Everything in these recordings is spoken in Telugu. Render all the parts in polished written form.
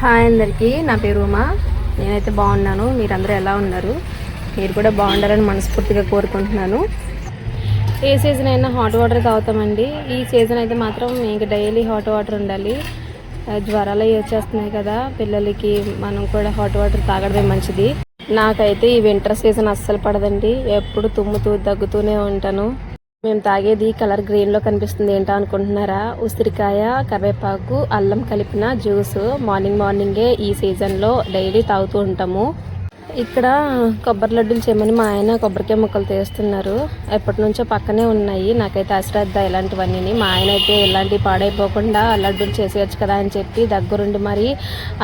హాయ్ అందరికీ, నా పేరు ఉమా. నేనైతే బాగున్నాను. మీరందరూ ఎలా ఉన్నారు? మీరు కూడా బాగుండాలని మనస్ఫూర్తిగా కోరుకుంటున్నాను. ఏ సీజన్ అయినా హాట్ వాటర్ తాగుతామండి. ఈ సీజన్ అయితే మాత్రం మీకు డైలీ హాట్ వాటర్ ఉండాలి. జ్వరాలు అవి వచ్చేస్తున్నాయి కదా పిల్లలకి, మనం కూడా హాట్ వాటర్ తాగడమే మంచిది. నాకైతే ఈ వింటర్ సీజన్ అస్సలు పడదండి. ఎప్పుడు తుమ్ముతూ దగ్గుతూనే ఉంటాను. మేము తాగేది కలర్ గ్రీన్లో కనిపిస్తుంది. ఏంటో అనుకుంటున్నారా? ఉసిరికాయ, కరివేపాకు, అల్లం కలిపిన జ్యూస్ మార్నింగే ఈ సీజన్లో డైలీ తాగుతూ ఉంటాము. ఇక్కడ కొబ్బరి లడ్డూలు చేయమని మా ఆయన కొబ్బరికాయ ముక్కలు తీస్తున్నారు. ఎప్పటి నుంచో పక్కనే ఉన్నాయి. నాకైతే అశ్రద్ధ ఇలాంటివన్నీ. మా ఆయన అయితే ఇలాంటివి పాడైపోకుండా లడ్డూలు చేసేయచ్చు కదా అని చెప్పి దగ్గరుండి మరి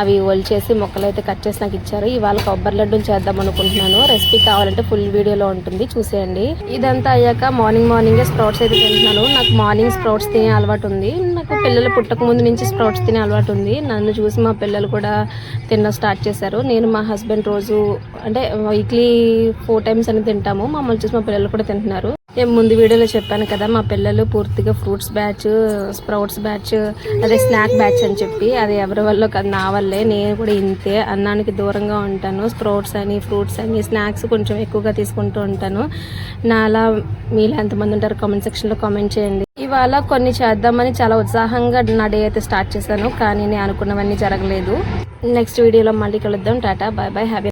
అవి ఒలిచేసి ముక్కలు అయితే కట్ చేసి నాకు ఇచ్చారు. ఇవాళ కొబ్బరి లడ్డూలు చేద్దాం అనుకుంటున్నాను. రెసిపీ కావాలంటే ఫుల్ వీడియోలో ఉంటుంది, చూసేయండి. ఇదంతా అయ్యాక మార్నింగే స్ప్రౌట్స్ అయితే తింటున్నాను. నాకు మార్నింగ్ స్ప్రౌట్స్ తినే అలవాటు ఉంది. నాకు పిల్లలు పుట్టక ముందు నుంచి స్ప్రౌట్స్ తినే అలవాటు ఉంది. నన్ను చూసి మా పిల్లలు కూడా తినడం స్టార్ట్ చేశారు. నేను మా హస్బెండ్ రోజు అంటే వీక్లీ 4 times అని తింటాము. మమ్మల్ని చూసి మా పిల్లలు కూడా తింటున్నారు. నేను ముందు వీడియోలో చెప్పాను కదా, మా పిల్లలు పూర్తిగా ఫ్రూట్స్ బ్యాచ్, స్ప్రౌట్స్ బ్యాచ్, అదే స్నాక్ బ్యాచ్ అని చెప్పి. అది ఎవరి వల్ల కాదు, నా వల్లే. నేను కూడా ఇంతే, అన్నానికి దూరంగా ఉంటాను. స్ప్రౌట్స్ అని, ఫ్రూట్స్ అని, స్నాక్స్ కొంచెం ఎక్కువగా తీసుకుంటూ ఉంటాను. నాలా మీలో ఎంతమంది ఉంటారు కామెంట్ సెక్షన్లో కామెంట్ చేయండి. ఇవాళ కొన్ని చేద్దామని చాలా ఉత్సాహంగా నా డే అయితే స్టార్ట్ చేశాను, కానీ నేను అనుకున్నవన్నీ జరగలేదు. నెక్స్ట్ వీడియోలో మళ్ళీ కలుద్దాం. Tata, bye bye, happy.